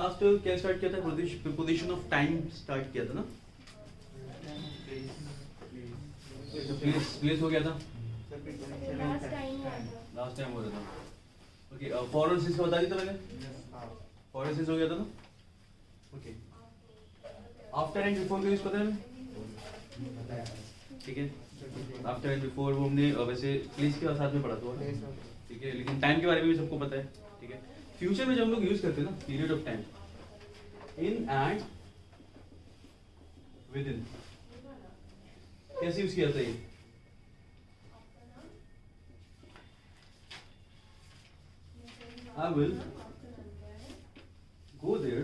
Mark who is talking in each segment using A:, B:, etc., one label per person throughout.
A: Last क्या start किया था, प्रीपोजिशन ऑफ टाइम स्टार्ट किया था ना, प्लेस हो गया था लास्ट टाइम हो रहा था। ओके फॉर और सिंस का बता दी था मैंने, फॉर और सिंस हो गया था ना। ओके आफ्टर एंड बिफोर का यूज पता है हमें, ठीक है। आफ्टर एंड बिफोर वो हमने वैसे प्लेस के साथ में पढ़ा था, ठीक है, लेकिन टाइम के बारे में भी सबको पता है, ठीक है। फ्यूचर में जब हम लोग यूज करते हैं ना, period of time, in and with in, कैसे यूज किया था ये, I will go there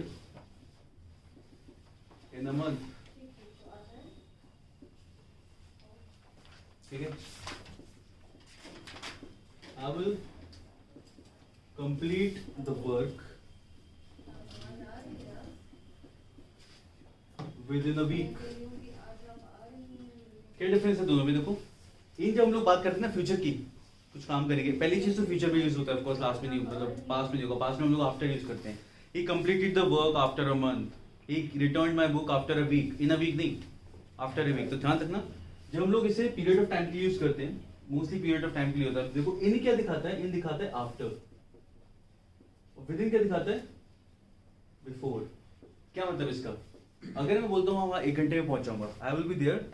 A: in a month, ठीक है। I will complete the work within a week। क्या डिफरेंस है दोनों में, देखो इन जब हम लोग बात करते हैं ना फ्यूचर की, कुछ काम करेंगे, पहली चीज तो फ्यूचर में यूज होता है, ऑफ कोर्स लास्ट में नहीं, मतलब पास्ट में नहीं होगा, पास्ट में हम लोग आफ्टर यूज करते हैं। He completed the work after a month, he returned my book after a week, in a week नहीं, आफ्टर अ वीक। तो ध्यान रखना जब हम लोग इसे पीरियड ऑफ टाइम के लिए यूज करते हैं, मोस्टली पीरियड ऑफ टाइम के लिए होता है। देखो इन क्या दिखाता है, इन दिखाता है आफ्टर, और विद इन क्या दिखाता है, बिफोर। क्या मतलब इसका, अगर मैं बोलता हूँ वहां 1 घंटे में पहुंच जाऊंगा, I will be there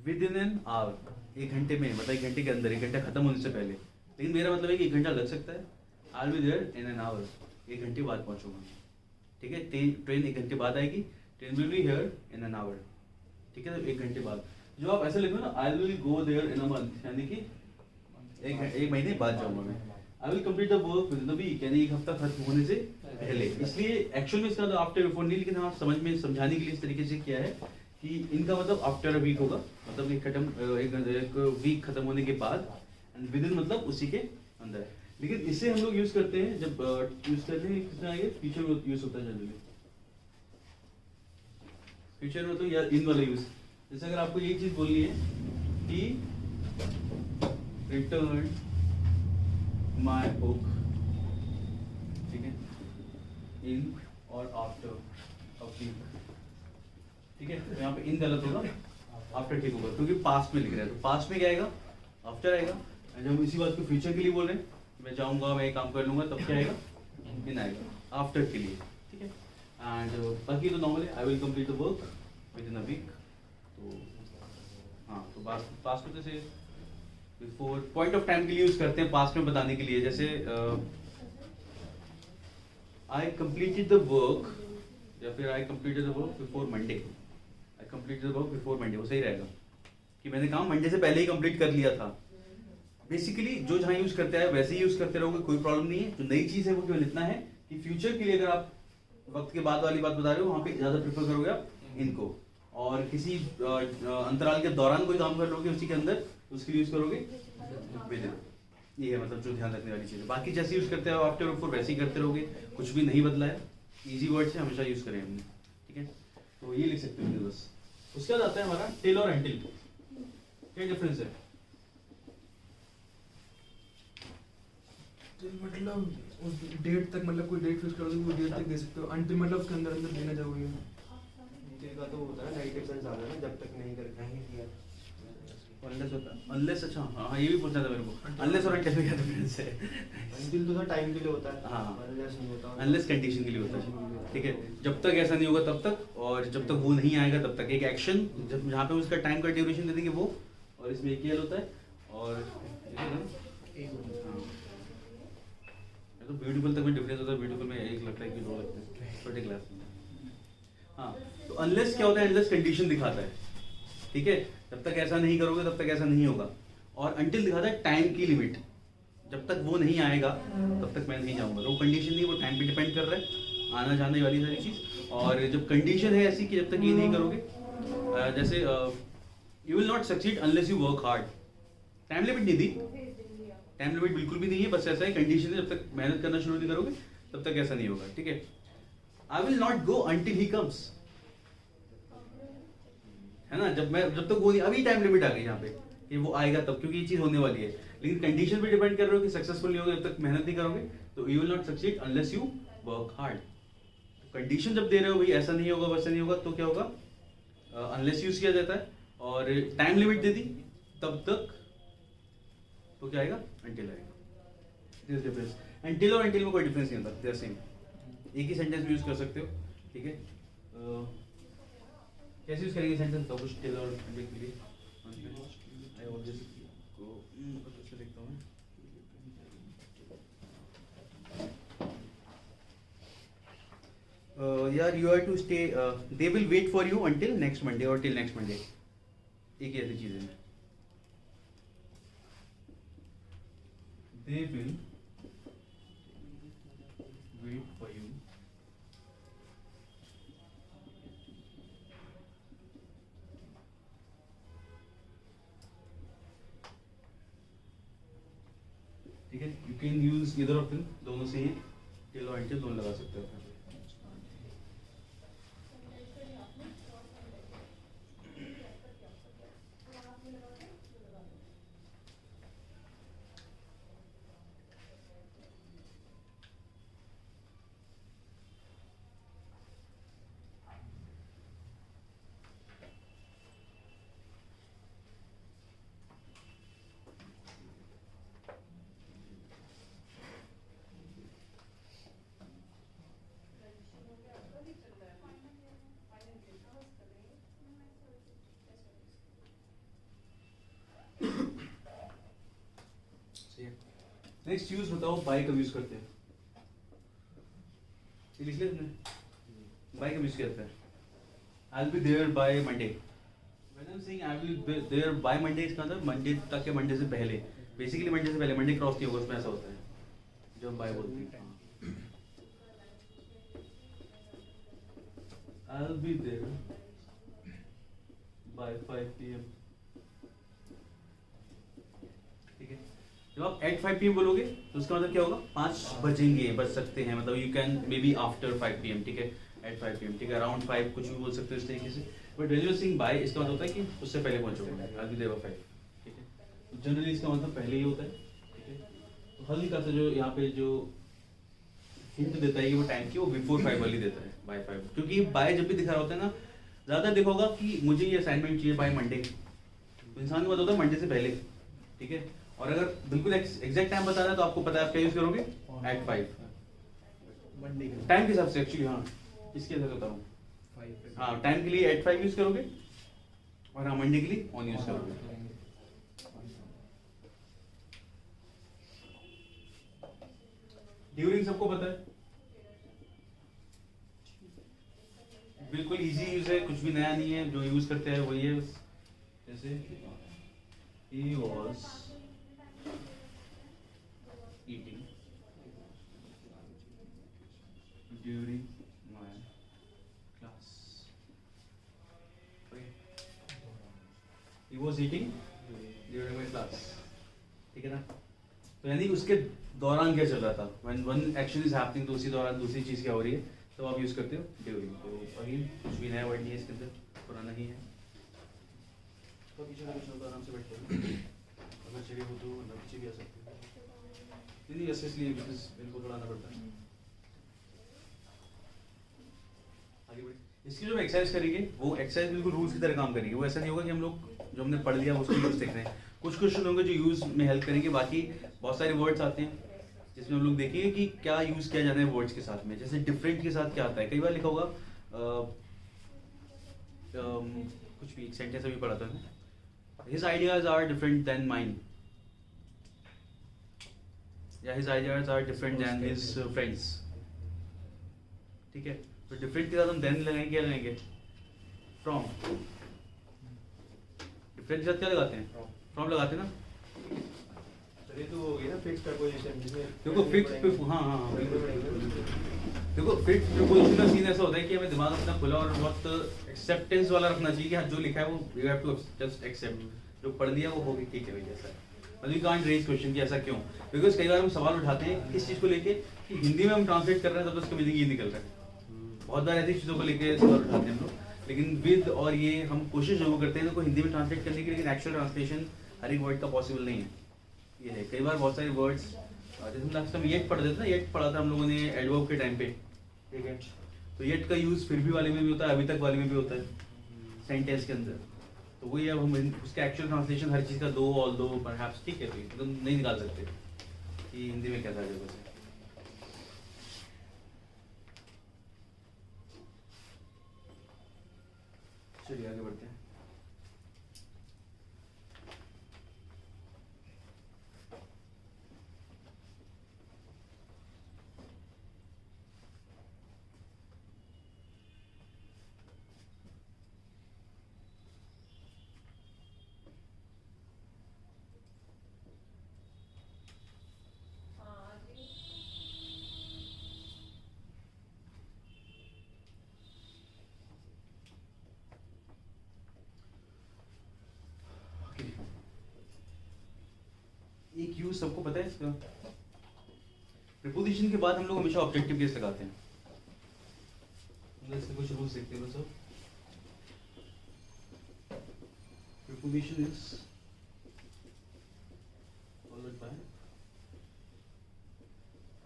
A: within an hour, 1 घंटे में, मतलब 1 घंटे के अंदर, 1 घंटा खत्म होने से पहले। लेकिन मेरा मतलब है कि 1 घंटा लग सकता है, I will be there in an hour, 1 घंटे बाद पहुंचूंगा, ठीक है। ट्रेन 1 घंटे बाद आएगी, train will be here in an our, ठीक है। तो 1 घंटे बाद, जो आप ऐसे लिखो ना, I will go there in a month, यानी कि 1 महीने बाद जाऊंगा मैं। I will complete the work within the week, यानी 1 हफ्ता खत्म होने से पहले। इसलिए एक्चुअल में इसका मतलब आफ्टर बिफोर नहीं, लेकिन हाँ समझ में समझाने के लिए इस तरीके से किया है कि इनका मतलब आफ्टर अ वीक होगा, मतलब एक वीक खत्म होने के बाद, एंड विद इन मतलब उसी के अंदर। लेकिन इसे हम लोग यूज करते हैं जब यूज करते हैं कितना आगे फ्यूचर में यूज होता है जनरली, फ्यूचर में तो या इन वाला यूज। जैसे अगर आपको यही चीज बोलनी है कि रिटर्न माय बुक, ठीक है, इन और आफ्टर अ वीक, ठीक है। तो यहाँ पे इन गलत होगा, आफ्टर ठीक होगा, क्योंकि पास्ट में लिख रहे हैं, तो पास्ट में क्या आएगा, आफ्टर आएगा। जब हम इसी बात को फ्यूचर के लिए बोल रहे हैं, मैं जाऊंगा, मैं काम कर लूंगा, तब क्या आएगा, इन आएगा, आफ्टर के लिए, ठीक है। एंड बाकी तो नॉर्मल है, I will complete the work within a week. तो हाँ, तो पास्ट में जैसे बिफोर पॉइंट ऑफ टाइम के लिए यूज करते हैं, पास्ट में बताने के लिए। जैसे आई कंप्लीटेड द वर्क, या फिर I completed the work before Monday, I completed the work before Monday, वो सही रहेगा कि मैंने काम मंडे से पहले ही कंप्लीट कर लिया था। बेसिकली जो जहाँ यूज करते हैं वैसे ही यूज करते रहोगे, कोई प्रॉब्लम नहीं है। जो नई चीज है वो केवल इतना है कि फ्यूचर के लिए अगर आप वक्त के बाद वाली बात बता रहे हो, वहाँ पे ज्यादा प्रेफर करोगे आप इनको, और किसी अंतराल के दौरान कोई काम कर लोगे उसी के अंदर, उसके लिए यूज करोगे विद इन। ये है मतलब जो ध्यान रखने वाली चीज है। बाकी जैसे यूज करते हो आफ्टर बिफोर वैसे ही करते रहोगे, कुछ भी नहीं बदला है, इजी वर्ड से हमेशा यूज करें हमने, ठीक है। तो ये लिख सकते हो बस। उसके बाद आता है हमारा टिल और अनटिल। क्या डिफरेंस है?
B: मतलब उस डेट तक, मतलब कोई डेट फिक्स कर दो, कोई डेट तक दे सकते हो। अनटिल मतलब उसके अंदर अंदर देना जरूरी है।
C: टिल का तो होता है नेगेटिव सेंस आ रहा है ना, जब तक नहीं कर नहीं किया,
A: अनलेस होता है, अनलेस। अच्छा हाँ, ये भी पूछना था मेरे को, अनलेस और अनटिल में क्या डिफरेंस है?
C: अनटिल तो सर टाइम के लिए होता है,
A: हाँ,
C: अनलेस नहीं होता,
A: अनलेस कंडीशन के लिए होता है, ठीक है। जब तक ऐसा नहीं होगा तब तक, और जब तक वो नहीं आएगा तब तक। एक एक्शन जब जहाँ पे उसका टाइम का ड्यूरेशन दे देंगे वो, और इसमें एक होता है, और तो ब्यूटीफुल तक में डिफरेंस होता है। ब्यूटीफुल में एक लगता है कि 2 लगते हैं छोटे क्लास में। हाँ, तो अनलेस क्या होता है, अनलेस कंडीशन दिखाता है, ठीक है। जब तक ऐसा नहीं करोगे तब तक ऐसा नहीं होगा। और अनटिल दिखाता है टाइम की लिमिट, जब तक वो नहीं आएगा तब तक मैं नहीं जाऊंगा। तो वो कंडीशन नहीं, वो टाइम पे डिपेंड कर रहा है, आना जाने वाली सारी चीज। और जब कंडीशन है ऐसी कि जब तक ये नहीं करोगे, जैसे you will not succeed unless you work hard. Time limit नहीं दी, टाइम लिमिट बिल्कुल भी नहीं है, बस ऐसा है कंडीशन है, जब तक मेहनत करना शुरू नहीं करोगे तब तक ऐसा नहीं होगा, ठीक है। I will not go until he comes, है ना। जब तक वो नहीं, अभी टाइम लिमिट आ गई यहाँ पे कि वो आएगा तब, क्योंकि ये चीज होने वाली है। लेकिन कंडीशन पे डिपेंड कर रहे हो कि सक्सेसफुल नहीं होगे जब तक मेहनत नहीं करोगे, तो you will not succeed unless you work hard. Condition जब दे रहे हो भाई ऐसा नहीं होगा वैसा नहीं होगा तो क्या होगा, अनलेस यूज किया जाता है, और टाइम लिमिट दे दी तब तक तो क्या आएगा, अनटिल आएगा। दिस डिफरेंस, अनटिल और अनटिल में कोई डिफरेंस नहीं होता, दे आर सेम, एक ही सेंटेंस में यूज कर सकते हो। ठीक है, कैसे यूज करेंगे सेंटेंस तो कुछ टिल और अनटिल के लिए, आई ऑलवेज को कुछ लिखता हूं यार, you are to stay, they will wait for you until next Monday और टिल नेक्स्ट मंडे, एक ही ऐसी चीज है। They will wait for you ठीक है, you can use either of them, दोनों से ही टिल और अंटिल दोनों लगा सकते हो। नेक्स्ट यूज बताओ, बाय कब यूज करते हैं, ये लिख लिया तुमने, बाय कब यूज करते हैं, I will be there by Monday. When I am saying I will be there by Monday, इसका मतलब मंडे तक या मंडे से पहले, बेसिकली मंडे से पहले, मंडे क्रॉस नहीं होगा उसमें, ऐसा होता है जब बाय बोलते हैं। I will be there by 5 PM, ठीक है। जब आप एट 5 PM बोलोगे तो उसका मतलब क्या होगा, 5 बजेंगे, बज सकते हैं, मतलब you can may be after 5 PM, ठीक है, एट 5 PM, ठीक है, अराउंड 5 कुछ भी बोल सकते हो इस तरीके से। But when you are saying by, इसका मतलब होता है कि उससे पहले पहुंचोगे, आई विल देयर बाय 5, ठीक है। जनरली इसका मतलब पहले ही होता है, ठीक है। तो हल्का सा जो यहाँ पे जो हिंट देता है कि वो टाइम की, वो बिफोर 5 वाली देता है, बाय 5, क्योंकि बाय जब भी दिखा रहा होता है ना, ज्यादा देखा होगा कि मुझे ये असाइनमेंट चाहिए बाय मंडे, तो इंसान को पता होता है मंडे से पहले, ठीक है। और अगर बिल्कुल एग्जैक्ट टाइम बता रहा है तो आपको पता है आप क्या यूज करोगे, एट 5
C: मंडे के
A: टाइम के हिसाब से, एक्चुअली हाँ इसके हिसाब से बता रहा हूँ,
C: 5
A: हाँ टाइम के लिए एट 5 यूज करोगे, और हाँ मंडे के लिए ऑन यूज करोगे। ड्यूरिंग सबको पता है, बिल्कुल इजी यूज है, कुछ भी नया नहीं है, जो यूज करते हैं वही है। जैसे he was eating during my class, okay, he was eating during my class, ठीक है ना। तो यानी उसके दौरान क्या चल रहा था, when one action is happening, तो उसी दौरान दूसरी चीज क्या हो रही है, तो आप यूज करते हो ड्यूरिंग। तो अगेन कुछ भी नया वर्ड नहीं है इसके अंदर, पुराना ही है। तो पीछे का कुछ आराम से बैठते हैं, अगर चाहिए हो तो अंदर पीछे भी आ सकते हैं, नहीं ऐसे इसलिए बिकॉज मेरे को थोड़ा आना पड़ता है। आगे बढ़े, इसकी जो एक्सरसाइज करेंगे वो एक्सरसाइज बिल्कुल रूल्स की तरह काम करेंगे, वो ऐसा नहीं होगा कि हम लोग जो हमने पढ़ लिया उसको यूज देख रहे हैं। कुछ क्वेश्चन होंगे जो यूज में हेल्प करेंगे, बाकी बहुत सारे वर्ड्स आते हैं जिसमें हम लोग देखेंगे कि क्या यूज किया जाना है वर्ड्स के साथ में। जैसे डिफरेंट के साथ क्या आता है, कई बार लिखा होगा कुछ भी, एक सेंटेंस अभी पढ़ा था मैं, his ideas are different than mine, yeah his ideas are different than his friends, ठीक है। तो different के साथ हम then लगाएंगे, क्या लगाएंगे, from, different के साथ क्या लगाते हैं, from लगाते हैं ना।
C: ये तो हो गई ना फिक्स प्रपोजिशन, जिसमें
A: देखो फिक्स, हाँ हाँ हाँ देखो फिक्स प्रपोजिशन का सीन ऐसा होता है कि हमें दिमाग अपना खुला और बहुत एक्सेप्टेंस वाला रखना चाहिए कि हाँ जो लिखा है वो you have to just accept, जो पढ़ लिया वो होगी, ठीक है भाई ऐसा है। मतलब यू कांट रेज क्वेश्चन कि ऐसा क्यों, बिकॉज कई बार हम सवाल उठाते हैं किस चीज़ को लेके कि हिंदी में हम ट्रांसलेट कर रहे हैं तब तो उसका मीनिंग ये निकल रहा है। बहुत बार ऐसी चीज़ों को लेके सवाल उठाते हैं हम लोग, लेकिन विद और ये हम कोशिश जरूर करते हैं इनको हिंदी में ट्रांसलेट करने की, लेकिन एक्चुअल ट्रांसलेशन हर एक वर्ड का पॉसिबल नहीं है। ये है कई बार बहुत सारे वर्ड्स जैसे हम लास्ट टाइम येट पढ़ देते ना, येट पढ़ा था हम लोगों ने एडवर्ब के टाइम पे, ठीक है। तो येट का यूज़ फिर भी वाले में भी होता है, अभी तक वाले में भी होता है सेंटेंस के अंदर। तो वही अब हम उसका एक्चुअल ट्रांसलेशन हर चीज़ का दो ऑल दो परहैप्स, ठीक है, तो एकदम नहीं निकाल सकते कि हिंदी में क्या था जगह से। चलिए आगे बढ़ते हैं। एक यूज सबको पता है इसका, प्रीपोजिशन के बाद हम लोग हमेशा ऑब्जेक्टिव केस लगाते हैं। इसके कुछ रूल्स देखते हैं सब। Preposition is followed by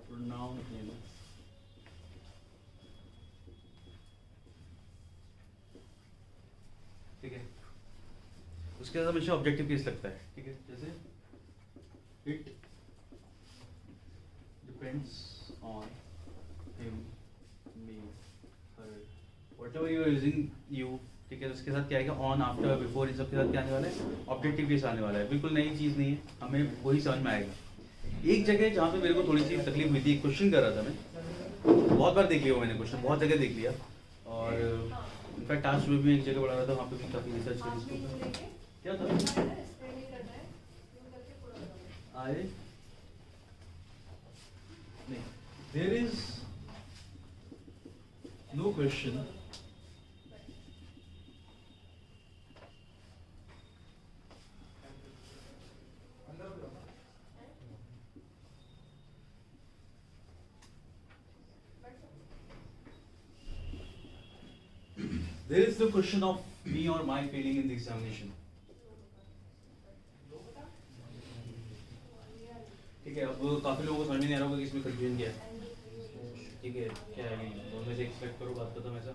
A: pronoun इन ठीक है, उसके बाद हमेशा ऑब्जेक्टिव केस लगता है, ठीक है। जैसे it depends on him, me, her, whatever you are using you, ठीक है। उसके साथ क्या आएगा, on, after, before, इन सब के साथ क्या आने वाला है, ऑब्जेक्टिव केस आने वाला है। बिल्कुल नई चीज़ नहीं है, हमें वही समझ में आएगा। एक जगह जहाँ पे मेरे को थोड़ी सी तकलीफ हुई थी, एक क्वेश्चन कर रहा था मैं, बहुत बार देख लिया मैंने क्वेश्चन, बहुत जगह देख लिया, और इनफैक्ट टास्क में भी एक जगह पढ़ा रहा था, वहाँ पे भी काफ़ी रिसर्च करी इसके ऊपर। क्या था, आए नहीं, there is no question there is no question of me or my failing in the examination, ठीक है। अब काफी लोगों को समझ में नहीं आ रहा होगा कि इसमें कंफ्यूजन क्या है, ठीक है, क्या है, दोनों में से एक सिलेक्ट करो, बात खत्म। ऐसा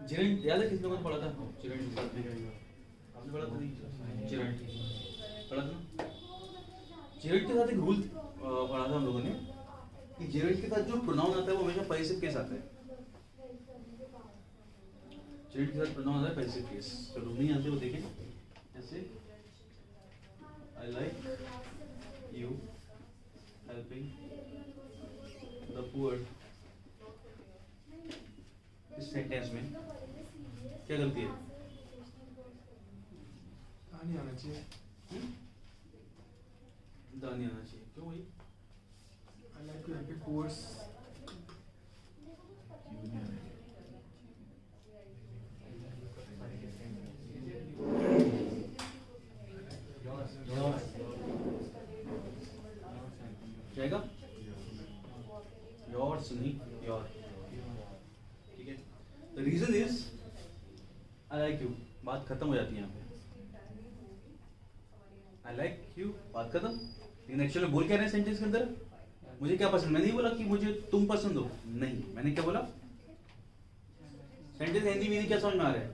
A: चिरंट याद है, किस लोगों ने पढ़ा था, चिरंट के साथ में आपने पढ़ा था, नहीं चिरंट पढ़ा था ना। चिरंट के साथ एक रूल पढ़ा था हम लोगों ने कि चिरंट के साथ जो प्रोनाउन आता है वो हमेशा पैसिव केस आता है। चिरंट के साथ प्रोनाउन आता है पैसिव केस, चलो नहीं आते वो देखें। जैसे I like you helping the poor, इस सेंटेंस में क्या गलती है,
B: नहीं आना चाहिए,
A: दानी आना चाहिए, क्यों भाई?
B: I like to help poor,
A: जाएगा योर्स नहीं योर, ठीक है। The reason is I like you, बात खत्म हो जाती है यहाँ पे। आई लाइक यू, बात खत्म। लेकिन एक्चुअली बोल क्या रहे हैं सेंटेंस के अंदर, मुझे क्या पसंद, मैंने नहीं बोला कि मुझे तुम पसंद हो, नहीं, मैंने क्या बोला, सेंटेंस हिंदी में क्या समझ में आ रहा है,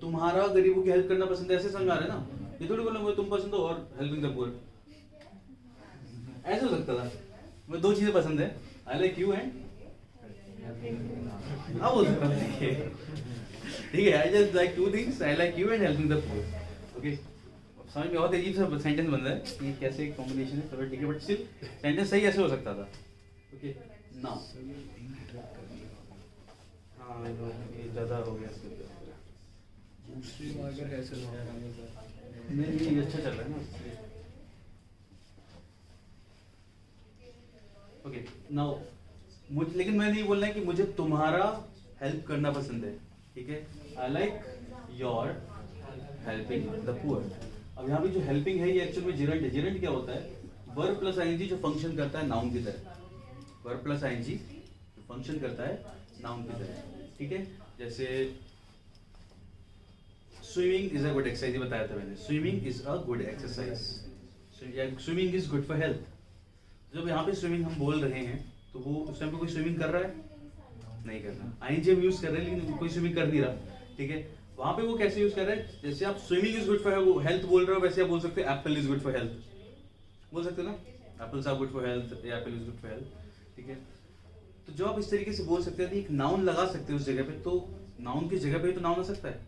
A: तुम्हारा गरीबों की हेल्प करना पसंद है, ऐसे समझ में आ रहा है ना। ये थोड़ी बोला मुझे तुम पसंद हो और हेल्पिंग द पुअर, ऐसे हो सकता था। मुझे दो चीजें पसंद है, आई लाइक यू एंड अब हो सकता है, ठीक है, I just like two things, I like you and helping the poor. Okay, समझ में बहुत अजीब सा सेंटेंस बन रहा है, ये कैसे कॉम्बिनेशन है, चलो ठीक है, बट स्टिल सेंटेंस सही ऐसे हो सकता था। ओके नाउ हाँ ये ज़्यादा हो गया इसके ऊपर, नहीं ये अच्छा चल रहा है ना। ओके नाउ मुझे, लेकिन मैं नहीं बोलना है कि मुझे तुम्हारा हेल्प करना पसंद है, ठीक है। आई like your helping the poor. अब यहाँ पे जो हेल्पिंग है ये एक्चुअल में जिरंट है। जिरंट क्या होता है, वर्ब प्लस आईएनजी जो फंक्शन करता है नाउन की तरह। वर्ब प्लस आईएनजी जो फंक्शन करता है नाउन की तरह, ठीक है। जैसे swimming is a good exercise, ये बताया था मैंने, swimming is a good exercise, swimming is good for health. जब यहाँ पे स्विमिंग हम बोल रहे हैं तो वो उस टाइम पे कोई स्विमिंग कर रहा है? नहीं कर रहा। आईएनजी हम यूज कर रहे हैं लेकिन कोई स्विमिंग कर नहीं रहा, ठीक है। वहां पे वो कैसे यूज कर रहे हैं, जैसे आप swimming is good for health बोल रहे हो वैसे आप बोल सकते हैं apple is good for health, बोल सकते हो ना, apples are good for health या apple is good for health, ठीक है। तो जो आप इस तरीके से बोल सकते हैं, एक नाउन लगा सकते हो उस जगह पे, तो नाउन की जगह पे तो नाउन आ सकता है।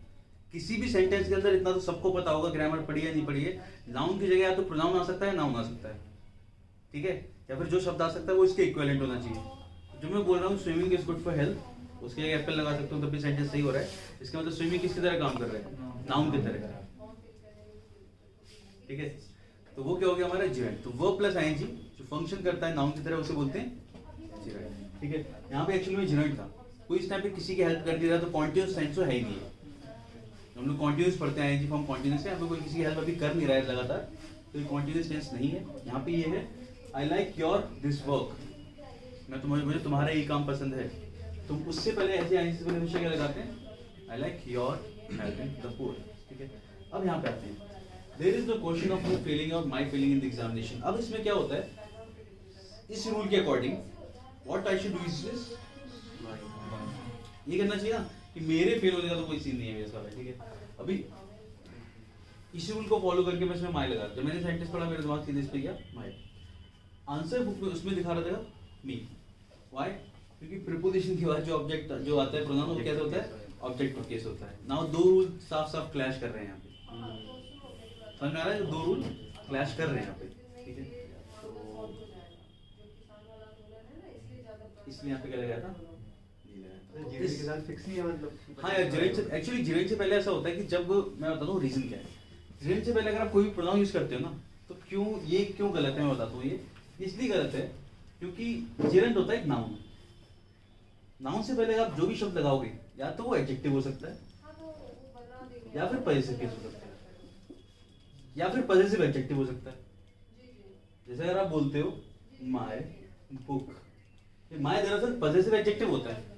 A: किसी भी सेंटेंस के अंदर इतना तो सबको पता होगा, ग्रामर पढ़ी है नहीं पढ़ी है, नाउन की जगह या तो प्रोनाउन आ सकता है, नाउन आ सकता है, ठीक है, या फिर जो शब्द आ सकता है वो इसके इक्विवेलेंट होना चाहिए। जो मैं बोल रहा हूँ swimming is good for health, उसके जगह एप्पल लगा सकता हूँ तब भी सेंटेंस सही हो रहा है। इसका मतलब स्विमिंग किसकी तरह काम कर रहा है, नाउन की तरह, ठीक है। तो वो क्या हो गया हमारा जिरेंट। तो वर्ब प्लस आईएनजी जो फंक्शन करता है नाउन की तरह उसे बोलते हैं जिरेंट, ठीक है। यहाँ पे एक्चुअली में जिरेंट था, कोई इस टाइम पे किसी की हेल्प कर नहीं रहा, तो कॉन्टिन्यूस टेंस तो है ही नहीं है। हम लोग कॉन्टिन्यूस पढ़ते हैं, आईएनजी फॉर्म कॉन्टिन्यूस है, यहाँ पे कोई किसी की हेल्प अभी कर नहीं रहा है लगातार, तो ये कॉन्टिन्यूस टेंस नहीं है। यहाँ पे ये है आई लाइक योर दिस वर्क, मुझे तुम्हारा ये काम पसंद है। तुम उससे पहले ऐसे आईएनजी से पहले हमेशा क्या लगाते हैं, I like your helping the poor, ठीक है। अब यहाँ पे आते हैं, there is the question of your feeling और my feeling in the examination. अब इसमें क्या होता है, इस रूल के according what I should do is this, ये करना चाहिए ना कि मेरे फेल होने का तो कोई सीन नहीं है मेरे साथ, ठीक है। अभी इस रूल को फॉलो करके मैं इसमें माय लगा, जब मैंने सेंटेंस पढ़ा मेरे दिमाग सीधे इस पे गया माय। आंसर बुक में उसमें दिखा रहा था मी, व्हाई, क्योंकि प्रीपोजिशन के बाद जो ऑब्जेक्ट जो आता है प्रोनाउन वो कैसा होता है, ऑब्जेक्टिव केस होता है। नाउ दो रूल साफ साफ क्लैश कर रहे हैं यहाँ पे, समझ में आ रहा है, दो रूल क्लैश कर रहे हैं यहाँ पे, ठीक है। तो इसलिए यहाँ पे क्या लगाया था,
C: जिरेंट के साथ फिक्स नहीं है मतलब।
A: हाँ यार, जिरेंट से एक्चुअली जिरेंट से पहले ऐसा होता है कि जब मैं बताता हूँ रीजन क्या है। जिरेंट से पहले अगर आप कोई भी प्रोनाउन यूज करते हो ना, तो क्यों गलत है मैं बताता हूँ। ये इसलिए गलत है क्योंकि जिरेंट होता है एक नाउन, नाउन से पहले आप जो भी शब्द लगाओगे या तो वो एडजेक्टिव हो सकता है या फिर पजेसिव केस हो सकता है या फिर पजेसिव एडजेक्टिव हो सकता है। जैसे अगर आप बोलते हो माय बुक, माय दरअसल पजेसिव एडजेक्टिव होता है।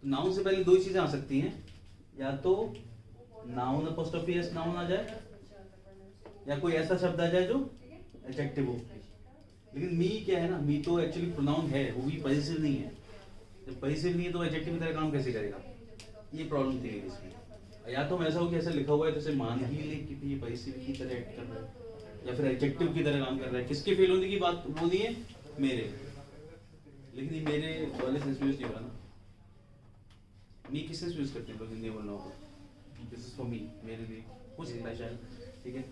A: नाउन से पहले दो ही चीजें आ सकती हैं, या तो नाउन अपोस्ट्रोफी एस नाउन आ जाए या कोई ऐसा शब्द आ जाए जो एडजेक्टिव हो। लेकिन मी क्या है ना, मी तो एक्चुअली प्रोनाउन है, वो भी पजेसिव नहीं है। जब पजेसिव नहीं है तो एडजेक्टिव की तरह काम कैसे करेगा, ये प्रॉब्लम थी इसमें। या तो ऐसा हो कि ऐसा लिखा हुआ है तो इसे मान ही ले कि ये पजेसिव की तरह एक्ट कर रहा है या फिर एडजेक्टिव की तरह काम कर रहा है। किसके फेल होने की बात बोली है, मेरे, लेकिन ये मेरे वाले सेंस में यूज नहीं हो रहा ना। मी किस सेंस यूज करते हैं लोग हिंदी बोलना होगा, दिस इज फॉर मी, मेरे लिए हो सकता है शायद, ठीक है।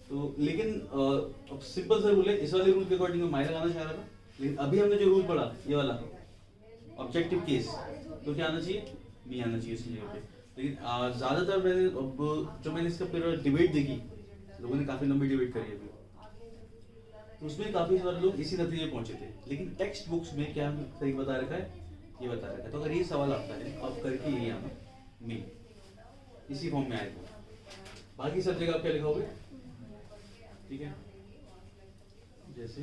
A: तो लेकिन अब सिंपल सा रूल है, इस वाले रूल के अकॉर्डिंग मैं माय लगाना चाह रहा था, लेकिन अभी हमने जो रूल पढ़ा ये वाला ऑब्जेक्टिव केस, तो क्या आना चाहिए, मी आना चाहिए इसकी जगह पे। लेकिन ज्यादातर मैंने जो मैंने इसका पूरा डिबेट देखी, लोगों ने काफी लंबी डिबेट करी अभी, तो उसमें काफी सारे लोग इसी नतीजे पहुंचे थे। लेकिन टेक्स्ट बुक्स में क्या सही बता रखा है, ये बता रखा है। तो अगर ये सवाल आता है आप करके यही आना मी, इसी फॉर्म में आएगा, बाकी सब जगह आप क्या लिखोगे, ठीक है। जैसे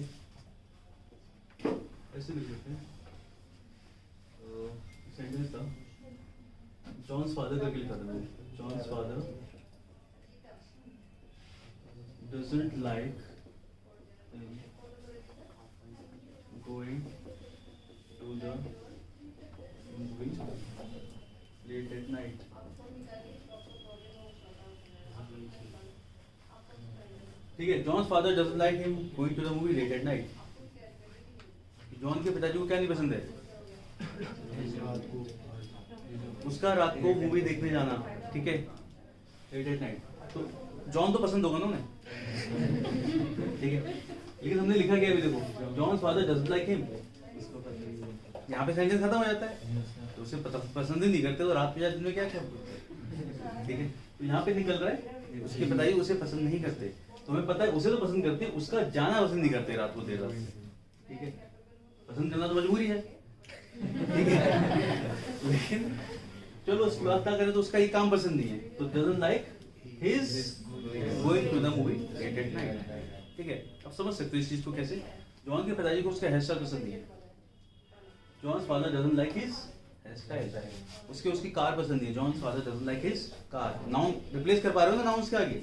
A: ऐसे लिख लेते हैं, सेंटेंस था जॉन्स फादर करके लिखा था मैंने, John's father doesn't like going to the movie late at night. ठीक है, John's father doesn't like him going to the movie late at night. John के पिताजी को क्या नहीं पसंद है, उसका रात को मूवी देखने जाना, ठीक है, लेट एट नाइट। तो जॉन तो पसंद होगा ना उन्हें, ठीक है। लेकिन हमने लिखा क्या अभी देखो, John's father doesn't like him, यहाँ पे सेंटेंस खत्म हो जाता है। तो उसे पसंद ही नहीं करते तो रात में में क्या क्या, ठीक है। तो यहाँ पे निकल रहा है उसके पिताजी उसे पसंद नहीं करते, तो हमें पता है उसे तो पसंद करते हैं, उसका जाना पसंद नहीं करते रात को देर रात, ठीक है। पसंद करना तो मजबूरी है, ठीक है। लेकिन चलो उसकी बात ना करें तो उसका ये काम पसंद नहीं है, तो doesn't like his going to the movie late at night, ठीक है। अब समझ सकते हो इस चीज को कैसे। जॉन के पिताजी को उसका हेयर स्टाइल पसंद नहीं है, John's father doesn't like his style, उसके उसकी कार पसंद नहीं है, John father doesn't like his car. Noun replace कर पा रहे हो ना नाउन के आगे,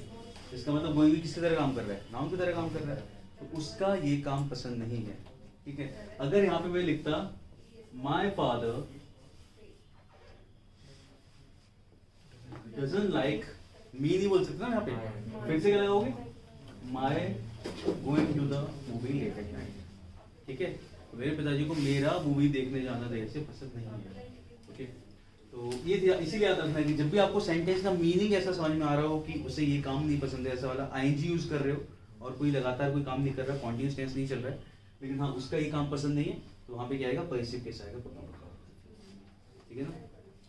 A: इसका मतलब वही किसकी तरह काम कर रहा है, नाउन की तरह काम कर रहा है, तो उसका ये काम पसंद नहीं है, ठीक है। अगर यहाँ पे मैं लिखता माय फादर डजंट लाइक, मी नहीं बोल सकते ना यहाँ पे, फिर से क्या लगाओगे, my going to the movie late at night, ठीक है। मेरे पिताजी को मेरा मूवी देखने जाना देर से पसंद नहीं है, ओके। तो ये इसीलिए याद रखना है कि जब भी आपको सेंटेंस का मीनिंग ऐसा समझ में आ रहा हो कि उसे ये काम नहीं पसंद है, ऐसा वाला आईएनजी यूज कर रहे हो और कोई लगातार कोई काम नहीं कर रहा, कॉन्टिन्यूस टेंस नहीं चल रहा है, लेकिन हाँ उसका ये काम पसंद नहीं है, तो वहाँ पे क्या आएगा, पॉजिटिव केस आएगा, ठीक है ना।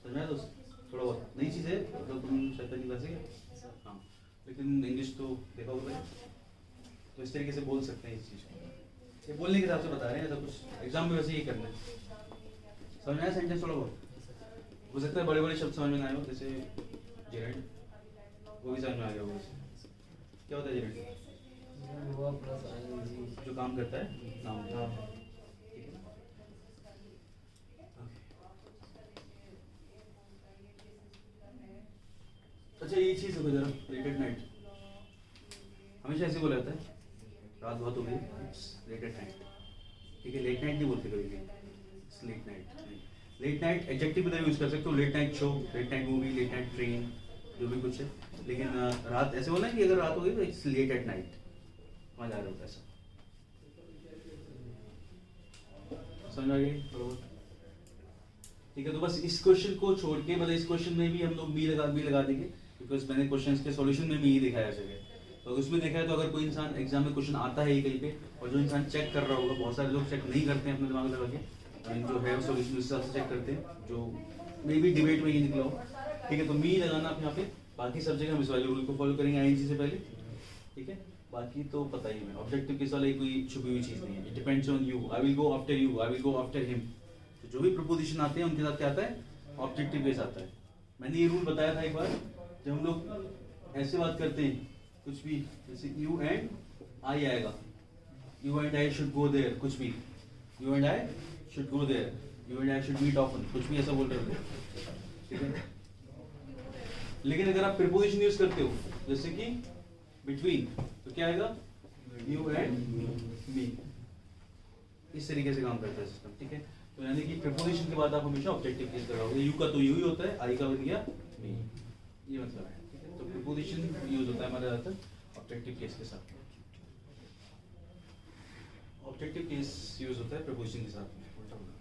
A: समझ में आया दोस्त, थोड़ा बहुत नई चीज़ है, मतलब तुम शायद नहीं कर सके, हाँ, लेकिन इंग्लिश तो देखा होगा, तो इस तरीके से बोल सकते हैं इस चीज़ को, ये बोलने के हिसाब से बता रहे हैं, ऐसा कुछ एग्जाम में वैसे ही करना है। समझ में आया सेंटेंस थोड़ा बहुत, हो सकता है बड़े बड़े शब्द समझ में ना आए हो, जैसे जेरेंट, वो भी समझ में आ गया होगा, क्या होता है जेरेंट, जो काम करता है, नाम। अच्छा ये चीज़ हो जरा, लेट एट नाइट हमेशा ऐसे बोला जाता है, रात बहुत हो गई, लेट एट नाइट, ठीक है। लेट नाइट नहीं बोलते कभी भी, late night, late night adjective की तरह यूज कर सकते हो, late night show, late night movie, late night train, जो भी कुछ है, लेकिन रात ऐसे बोलना कि अगर रात हो गई तो इट्स लेट एट नाइट, वहाँ जा रहे हो ऐसा, समझ आ गई थोड़ा बहुत, ठीक है। तो बस इस क्वेश्चन को छोड़ के, मतलब इस क्वेश्चन में भी हम लोग बी लगा देंगे, बिकॉज मैंने क्वेश्चन के सॉल्यूशन में भी यही दिखाया जगह, तो उसमें देखा है तो अगर कोई इंसान एग्जाम में क्वेश्चन आता है कहीं पे, और जो इंसान चेक कर रहा होगा, बहुत सारे लोग चेक नहीं करते हैं अपने दिमाग लगा के, जो है सॉल्यूशन उस हिसाब से चेक करते हैं, जो मे बी डिबेट में ये निकला हो, ठीक है। तो मी लगाना आप यहाँ पे, बाकी सब जगह हम इस वाले रूल को फॉलो करेंगे आईएनजी से पहले, ठीक है। बाकी तो पता ही है, ऑब्जेक्टिव केस वाला कोई छुपी हुई चीज़ नहीं है, it depends on you, I will go after you, I will go after him, तो जो भी प्रपोजिशन आते हैं उनके साथ क्या आता है, ऑब्जेक्टिव केस आता है। मैंने ये रूल बताया था एक बार, जब हम लोग ऐसे बात करते हैं कुछ भी, जैसे यू एंड आई आएगा, you and I should go there, कुछ भी, you and I should go there, you and I should meet often, कुछ भी ऐसा बोल रहे हो, ठीक है। लेकिन अगर आप प्रीपोजिशन यूज करते हो, जैसे कि बिटवीन, तो क्या आएगा, यू एंड मी, इस तरीके से काम करता है सिस्टम, ठीक है। तो यानी कि प्रीपोजिशन के बाद आप हमेशा ऑब्जेक्टिव केस लगाओगे, यू का तो यू ही होता है, आई का बन गया मी, ये मतलब है, ठीक है। तो प्रीपोजिशन यूज होता है हमारे ज्यादातर ऑब्जेक्टिव केस के साथ, ऑब्जेक्टिव केस यूज होता है प्रीपोजिशन के साथ में, उल्टा बोला,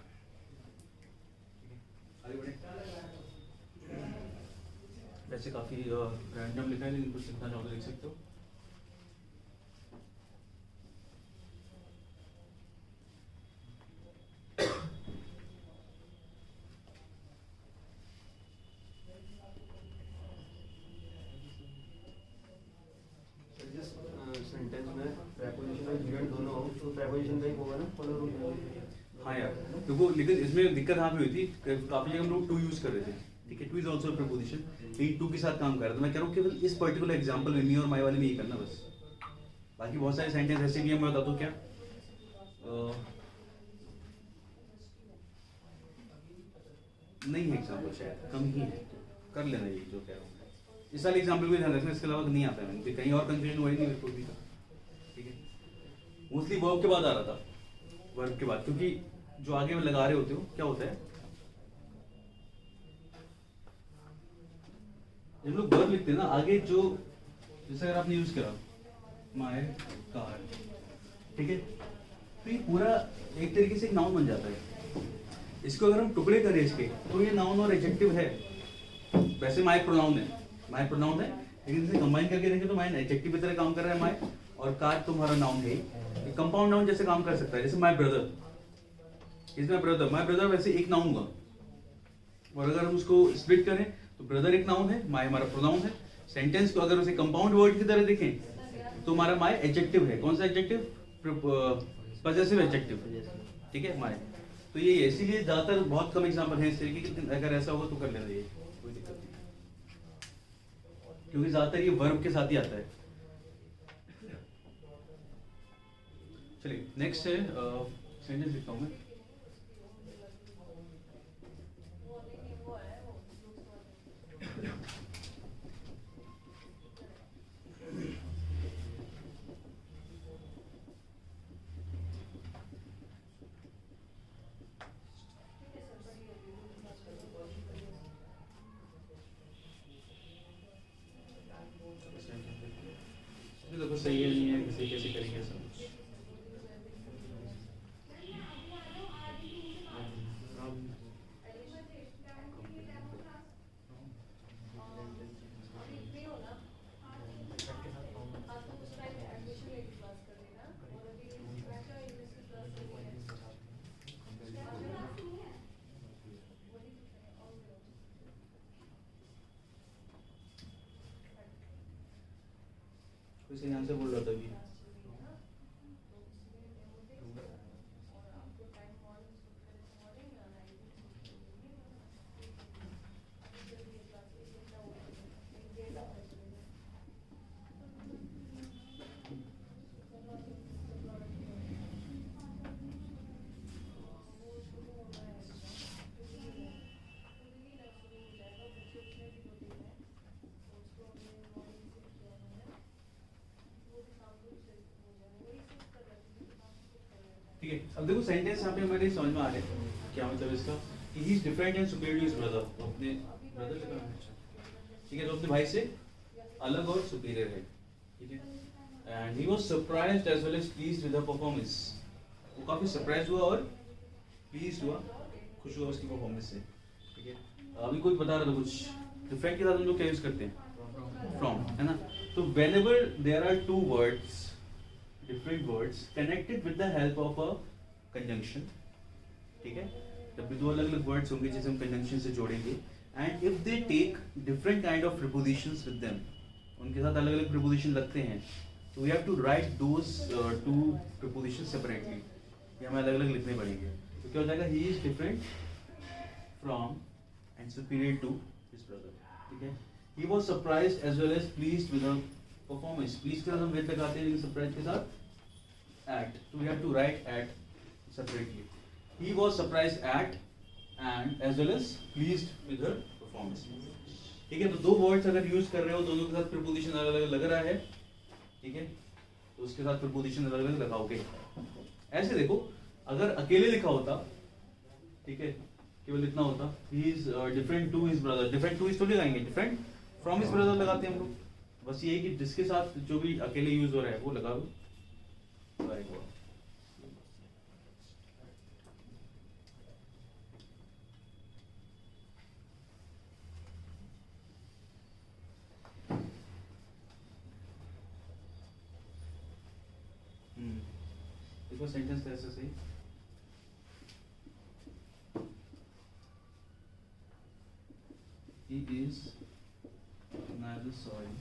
A: ठीक है। आगे बढ़े, वैसे काफी रैंडम लिखा है, लेकिन कुछ लिखना चाहो तो लिख सकते हो।
C: सेंटेंस में प्रेपोजिशन और gerund दोनों हो तो प्रेपोजिशन का ही होगा ना फॉलो रूल।
A: हाँ यार देखो, लेकिन इसमें दिक्कत यहाँ पे हुई थी, काफी जगह हम लोग टू यूज कर रहे थे, ठीक है। टू इज ऑल्सो प्रीपोजिशन, लेकिन टू के साथ काम कर रहा था। मैं कह रहा हूँ केवल इस पर्टिकुलर एग्जांपल में मी और माई वाले में ये करना बस, बाकी बहुत सारे सेंटेंस ऐसे भी हैं, मैं बता दूँ क्या, नहीं है एग्जाम्पल, शायद कम ही है, कर लेना ये जो कह रहा हूँ। इस वाले एग्जाम्पल को ध्यान रखना, इसके अलावा नहीं आता है, मैंने कहीं और कंफ्यूजन हुआ ही नहीं मेरे को भी था, ठीक है। मोस्टली वर्ब के बाद आ रहा था, वर्ब के बाद, क्योंकि जो आगे में लगा रहे होते हो क्या होता है, जब लोग वर्ब लिखते हैं ना आगे, जो जैसे अगर आपने यूज करा माय कार, ठीक है, तो ये पूरा एक तरीके से एक नाउन बन जाता है। इसको अगर हम टुकड़े करें इसके, तो ये नाउन और एडजेक्टिव है, वैसे माय प्रोनाउन है, माय प्रोनाउन है, लेकिन इसे कंबाइन करके देखें तो माय एडजेक्टिव की तरह काम कर रहा है माय, और कार तुम्हारा नाउन है, कंपाउंड नाउन जैसे काम कर सकता है, जैसे माय ब्रदर, इसमें ब्रदर, माय ब्रदर वैसे एक नाउन हुआ, और अगर हम उसको स्प्लिट करें तो ब्रदर एक नाउन है, माय हमारा प्रोनाउन है। सेंटेंस को अगर उसे कंपाउंड वर्ड की तरह देखें तो हमारा माय एडजेक्टिव है, कौन सा एडजेक्टिव, पॉजेसिव एडजेक्टिव, ठीक है माय। तो ये इसीलिए ज्यादातर बहुत कम एग्जांपल हैं इस तरीके के, अगर ऐसा होगा तो कर लेना, ये कोई दिक्कत नहीं, क्योंकि ज्यादातर ये वर्ब के साथ ही आता है। चलिए नेक्स्ट है सेंटेंस लिखता हूं मैं, कैसे कैसे करेंगे सब कुछ। कोई सही आंसर बोल रहा था अभी। ठीक है, अब देखो सेंटेंस यहाँ पे हमारे समझ में आ रहे हैं क्या मतलब इसका, कि he is different and superior to his brother, तो अपने ब्रदर लिखा है, अच्छा ठीक है, तो अपने भाई से अलग और सुपीरियर है, ठीक है। And he was surprised as well as pleased with her performance, वो काफी सरप्राइज हुआ और प्लीज्ड हुआ, खुश हुआ उसकी परफॉर्मेंस से, ठीक है। अभी कोई बता रहा था कुछ डिफरेंट के साथ हम लोग क्या यूज करते हैं, फ्रॉम, है ना। तो whenever there are two words, different words connected with the help of a conjunction, ठीक है, जब भी दो अलग अलग वर्ड्स होंगे जिसे हम कंजंक्शन से जोड़ेंगे, and if they take different kind of prepositions with them, उनके साथ अलग अलग प्रीपोजिशन लगते हैं, तो we have to write those two preposition separately, ये हमें अलग अलग लिखने पड़ेंगे। तो क्या हो जाएगा, he is different from and superior to his brother, ठीक है। He was surprised as well as pleased with the performance, please के साथ हम विद लगाते हैं, लेकिन सरप्राइज के साथ एट, तो we have to write at separately. He was surprised at and as well as pleased with her performance, ठीक है। तो दो वर्ड्स अगर यूज कर रहे हो, दोनों के साथ प्रीपोजिशन अलग अलग लग रहा है, ठीक है, तो उसके साथ प्रीपोजिशन अलग अलग लगाओगे। ऐसे देखो, अगर अकेले लिखा होता, ठीक है, केवल इतना होता, he is different to his brother, different to his तो लगाएंगे, डिफरेंट फ्रॉम हिज ब्रदर लगाते हैं हम लोग, बस ये है कि जिसके साथ जो भी अकेले यूज हो रहा है वो लगा दो। देखो सेंटेंस ऐसे सही, he is neither sorry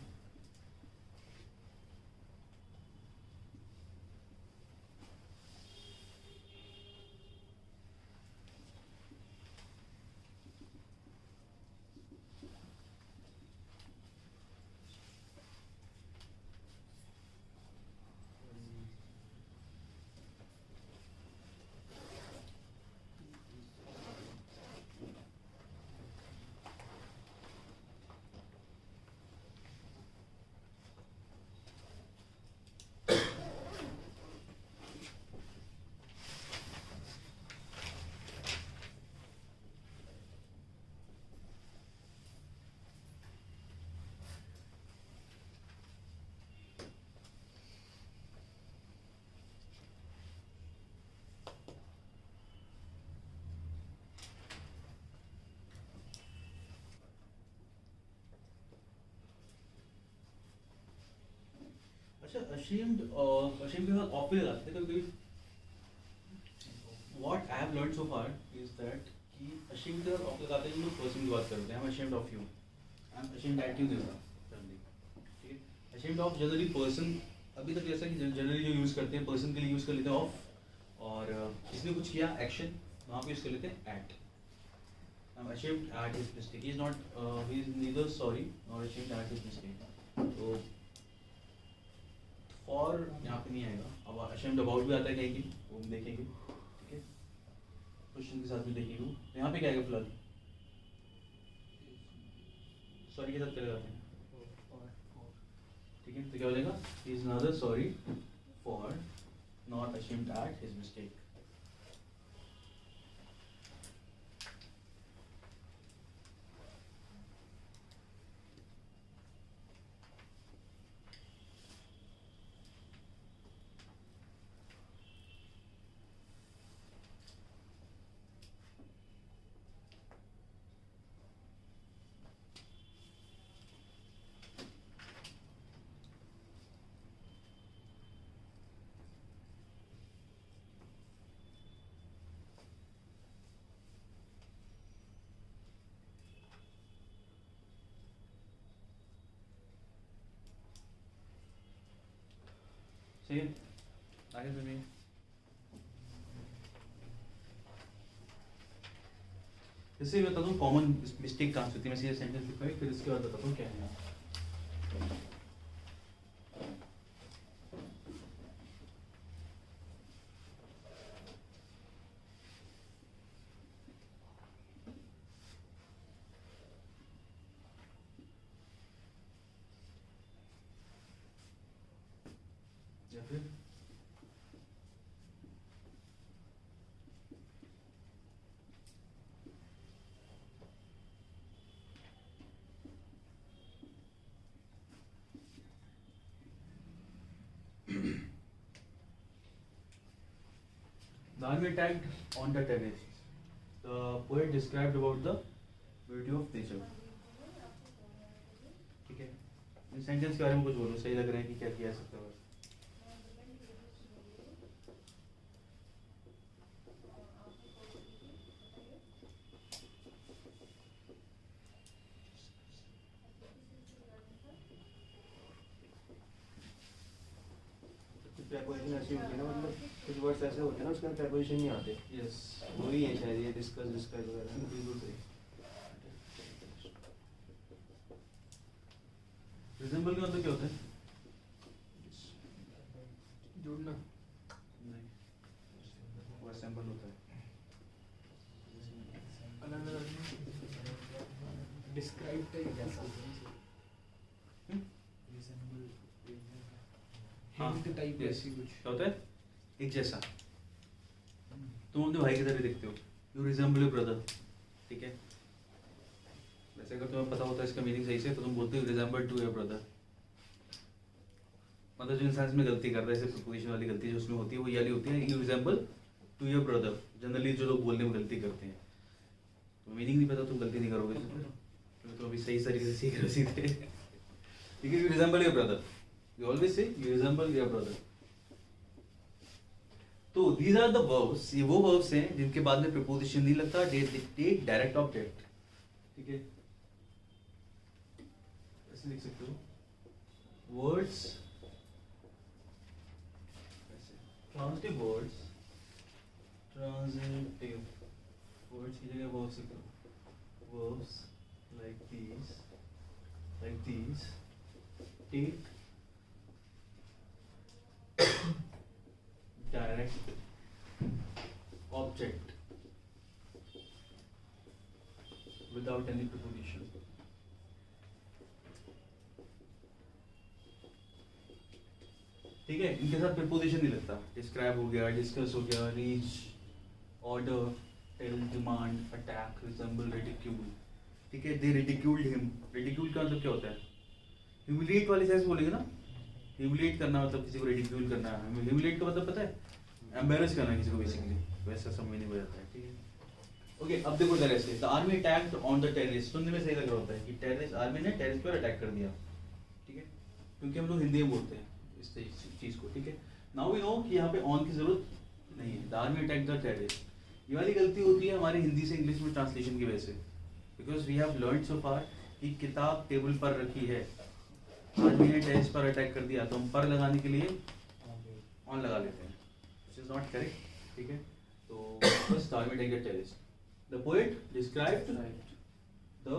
A: अच्छा, ashamed ashamed के साथ ऑफ भी लगाते हैं कभी कभी। What I have learned so far is that कि ashamed के साथ ऑफ लगाते हैं, लोग पर्सन की बात करते हैं, I'm ashamed of you, I'm ashamed at you देता जनरली, ठीक है। ashamed of जनरली पर्सन, अभी तक जैसा कि जनरली जो यूज करते हैं पर्सन के लिए यूज कर लेते हैं ऑफ, और इसने कुछ किया एक्शन, वहाँ पे यूज कर लेते हैं eight. I'm ashamed at his mistake, he is neither sorry nor ashamed at his mistake, तो और यहाँ पे नहीं आएगा। अब ashamed about भी आता है कहीं, वो हम देखेंगे, ठीक है, क्वेश्चन के साथ भी देखेंगे। तो यहाँ पे क्या आएगा फिलहाल, सॉरी के साथ क्या लगाते हैं, ठीक है, तो क्या हो जाएगा, he is neither sorry for nor ashamed at his mistake। Same आगे सुनिए। इससे मैं बताता हूँ कॉमन मिस्टेक कहाँ से होती है। मैं सीधे सेंटेंस लिखूँगा फिर इसके बाद बताता हूँ क्या है। या फिर The army attacked on the terrace. The poet described about the beauty of nature. ठीक है, इस सेंटेंस के बारे में कुछ बोलो, सही लग रहा है कि क्या किया जा सकता है।
C: प्रेपोजिशन ऐसी होती है ना, मतलब कुछ वर्ड्स ऐसे होते हैं ना उसके अंदर प्रेपोजिशन नहीं आते।
A: यस,
C: वही है शायद ये डिस्कस डिस्कस वगैरह।
A: बिल्कुल सही। रिजेंबल का मतलब क्या होता है?
B: जोड़ना।
A: नहीं, वो असेंबल होता है।
B: अलग अलग डिस्क्राइब टाइप जैसा हिंट टाइप ऐसी कुछ
A: क्या होता है? एक जैसा। तुम अपने भाई की तरह दिखते हो, यू रिजेंबल योर ब्रदर। ठीक है, वैसे अगर तुम्हें पता होता है इसका मीनिंग सही से तो तुम बोलते हो रिजेंबल टू योर ब्रदर। मतलब जो इंसान इसमें गलती कर रहा है, जैसे प्रीपोजिशन वाली गलती जो उसमें होती है वो ये वाली होती है, you resemble to your brother. Generally जो लोग बोलने में गलती करते हैं, तो मीनिंग नहीं पता तुम गलती नहीं करोगे, तो अभी सही तरीके से सीख रहे हो सीधे। ठीक है, you resemble your brother, you always say you resemble your brother. तो दीज आर द वर्ब्स, ये वो वर्ब्स हैं जिनके बाद में प्रीपोजिशन नहीं लगता, दे डिक्टेट डायरेक्ट ऑब्जेक्ट। ठीक है, ऐसे लिख सकते हो, words transitive words, transitive words की जगह वर्ब्स लिख दो। Verbs like these take direct object without any preposition. ठीक है, इनके साथ preposition नहीं लगता। डिस्क्राइब हो गया, डिस्कस हो गया, reach, order, tell, demand, attack, resemble, ridicule. ठीक है, दे रिडिक्यूल्ड हिम। रिडिक्यूल का मतलब क्या होता है? ह्यूमिलिएट वाले सेंस बोलेंगे ना, ह्यूमिलिएट करना मतलब किसी को रिडिक्यूल करना है। ह्यूमिलिएट का मतलब पता है? एम्बैरेस करना किसी को बेसिकली, वैसा सब मीनिंग हो जाता है। ठीक है, ओके, अब देखो इधर ऐसे, the army attacked on the terrace. सुनने में सही लग रहा होता है कि टेरेस, आर्मी ने टेरेस पर अटैक कर दिया। ठीक है, क्योंकि हम लोग हिंदी में बोलते हैं इस चीज को। ठीक है, नाउ वी नो कि यहाँ पे ऑन की जरूरत नहीं है। The army attack the terrace, ये वाली गलती होती है हमारे हिंदी से इंग्लिश में ट्रांसलेशन की वजह से। Because we have learn so far कि किताब टेबल पर रखी है, आर्मी ने टेरेस पर अटैक कर दिया, तो हम पर लगाने के लिए ऑन लगा लेते हैं, which is not correct. ठीक है, तो first army attacked the terrace. The poet described the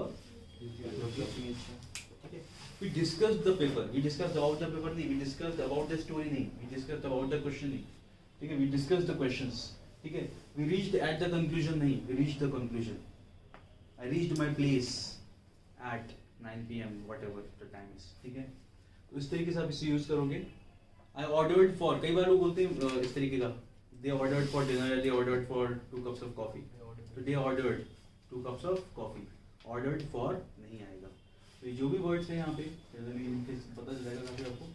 A: ठीक है, we discussed the paper, we discussed about the paper नहीं, we discussed about the story नहीं, we discussed about the question नहीं। ठीक है, we discussed the questions। ठीक है, we reached at the conclusion नहीं, we reached the conclusion। I reached my place at 9 PM whatever the time is। ठीक है, तो इस तरीके से आप इसे यूज करोगे। I ordered for, कई बार लोग बोलते हैं इस तरीके का, they ordered for dinner, they ordered for 2 cups of coffee, तो they ordered 2 cups of coffee, ordered for नहीं आएगा। तो ये जो भी वर्ड्स हैं यहाँ पे जनरली इनके पता चल जाएगा काफी आपको।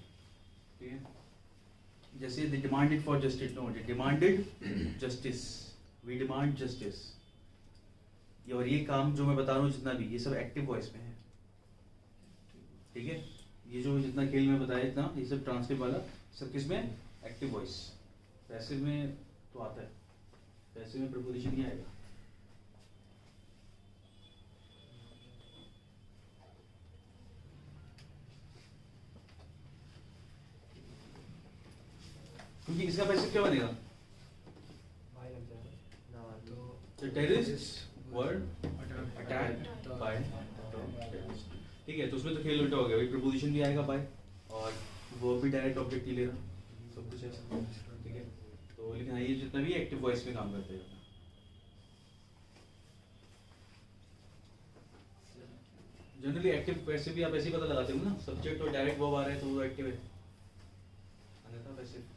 A: ठीक है, जैसे they demanded for justice, no, they demanded justice, we demand justice। ये और ये काम जो मैं बता रहा हूँ जितना भी, ये सब एक्टिव वॉइस में है। ठीक है, ये जो जितना खेल में बताया इतना, ये सब ट्रांसलेट वाला सब किस में? Active voice. पैसिव में तो आता है, पैसिव में प्रीपोजिशन नहीं आएगा। क्योंकि इसका पैसिव क्या बनेगा?
C: भाई लग जाएगा ना
B: तो
A: The terrorists were attacked by the terrorists. ठीक है, तो उसमें तो खेल उल्टा हो गया, वही प्रपोजिशन भी आएगा बाय और वर्ब भी डायरेक्ट ऑब्जेक्ट ही लेगा, सब कुछ ऐसा। ठीक है, तो लेकिन हाँ, ये जितना भी एक्टिव वॉइस में काम करते हैं। जनरली एक्टिव पैसिव भी आप ऐसे ही पता लगाते हो ना, सब्जेक्ट और डायरेक्ट वर्ब आ रहा है तो वो एक्टिव है, अन्यथा पैसिव।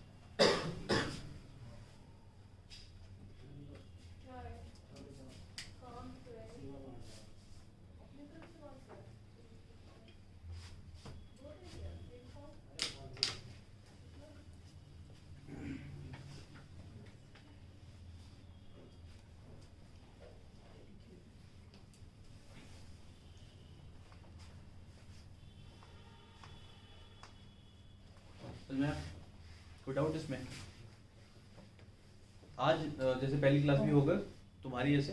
A: कोई डाउट इसमें? आज जैसे पहली क्लास भी होगा तुम्हारी, जैसे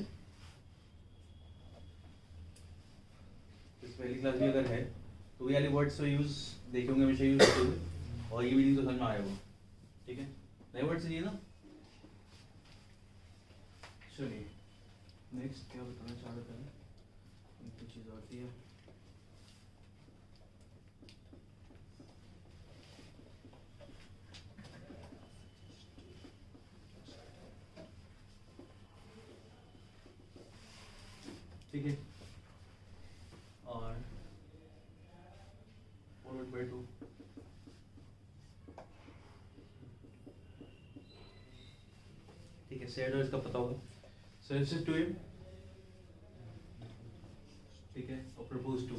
A: पहली क्लास भी अगर है तो ये वाले वर्ड्स यूज देखे होंगे हमेशा यूज करते हुए, और ये मीनिंग तो समझ में आया होगा। ठीक है, नए वर्ड चाहिए ना? चलिए नेक्स्ट क्या बताना चाह रहे थे, कुछ चीज़ आती है। ठीक है, और फॉरवर्ड बाय 2। ठीक है, सेड और इसका पता होगा, सजेस्टेड टू हिम। ठीक है, और प्रपोज टू।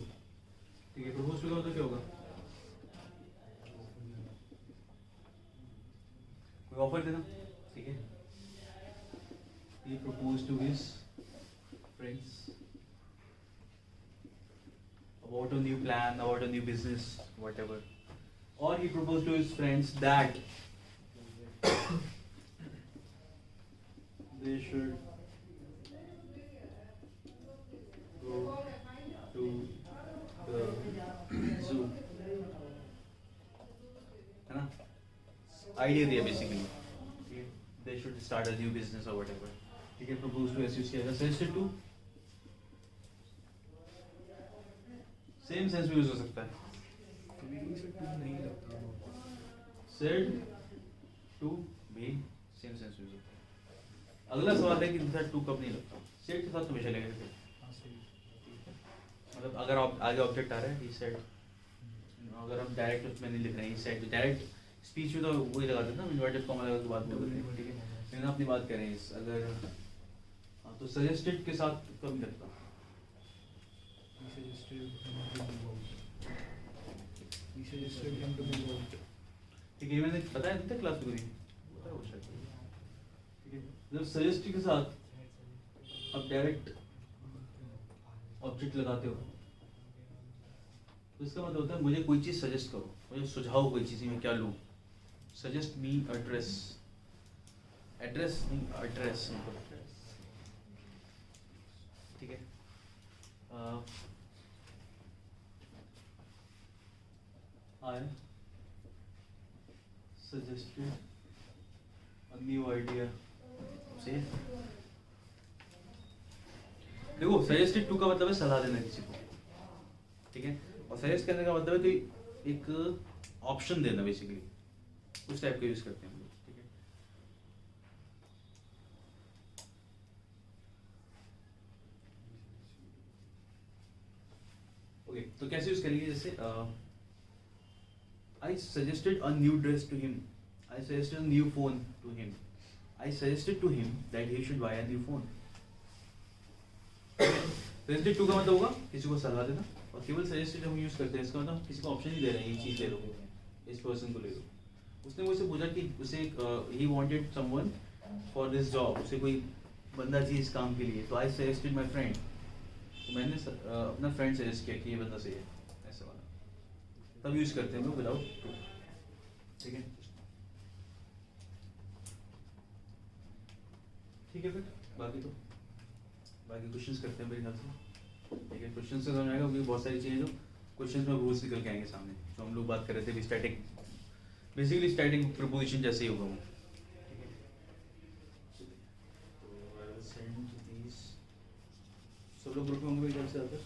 A: ठीक है, प्रपोज टू का मतलब क्या होगा? कोई ऑफर देना। ठीक है, he proposed to his friends about a new plan, about a new business, whatever. Or he proposed to his friends that they should go to the zoo. है ना? Idea दिया basically. They should start a new business or whatever. ठीक है, propose to ऐसे use किया जाएगा, suggested to same sense भी use हो सकता है।
B: कभी से टू नहीं लगता
A: said to भी सेम सेंस यूज होता है। अगला सवाल है कि दूसरा टू कब नहीं लगता? said के साथ तो हमेशा लगेगा।
B: हाँ सही।
A: मतलब अगर आप आगे ऑब्जेक्ट आ रहा है he said, अगर हम डायरेक्ट उसमें नहीं लिख रहे हैं he said, डायरेक्ट स्पीच में तो वही लगा देते हैं ना, इन्वर्टेड कॉमा लगा के बात बोल रहे हैं। ठीक है, लेकिन अपनी बात कर रहे हैं अगर हाँ, तो सजेस्टेड के साथ कब नहीं लगता? ठीक है, मैंने बताया था क्लास में, बताया वो शायद। ठीक है, जब सजेस्ट के साथ आप डायरेक्ट ऑब्जेक्ट लगाते हो तो इसका मतलब होता है मुझे कोई चीज़ सजेस्ट करो, मुझे सुझाव कोई चीज़, मैं क्या लूँ। सजेस्ट मी एड्रेस, एड्रेस नहीं एड्रेस। ठीक है, I suggested a new idea. See? देखो सजेस्टेड टू का मतलब है सलाह देना किसी को। ठीक है, और सजेस्ट करने का मतलब है कि एक ऑप्शन देना बेसिकली, उस टाइप का यूज करते हैं हम लोग। ठीक है, ओके, तो कैसे यूज करेंगे? जैसे I suggested a new dress to him. I suggested a new phone to him. I suggested to him that he should buy a new phone. Suggested to का मतलब होगा किसी को सलाह देना, और केवल suggested हम यूज करते हैं, इसका मतलब किसी को ऑप्शन ही दे रहे हैं, ये चीज ले लो, इस पर्सन को ले लो। उसने मुझसे पूछा कि उसे he wanted someone for this job, उसे कोई बंदा चाहिए इस काम के लिए, तो I suggested my friend, तो मैंने अपना फ्रेंड सजेस्ट किया कि ये बंदा सही है, ऐसा वाला, तब यूज करते हैं हम लोग विदाउट टू। ठीक है, ठीक है, फिर बाकी क्वेश्चंस करते हैं मेरे ख्याल से। ठीक है, क्वेश्चन से समझ आएगा क्योंकि बहुत सारी चीज़ें जो क्वेश्चंस में रूल्स निकल के आएंगे सामने, जो हम लोग बात कर रहे थे भी, स्टैटिक बेसिकली स्टैटिक प्रपोजिशन जैसे ही होगा वो। तो आई विल सेंड दिस, सब लोग ग्रुप में होंगे, इधर से आकर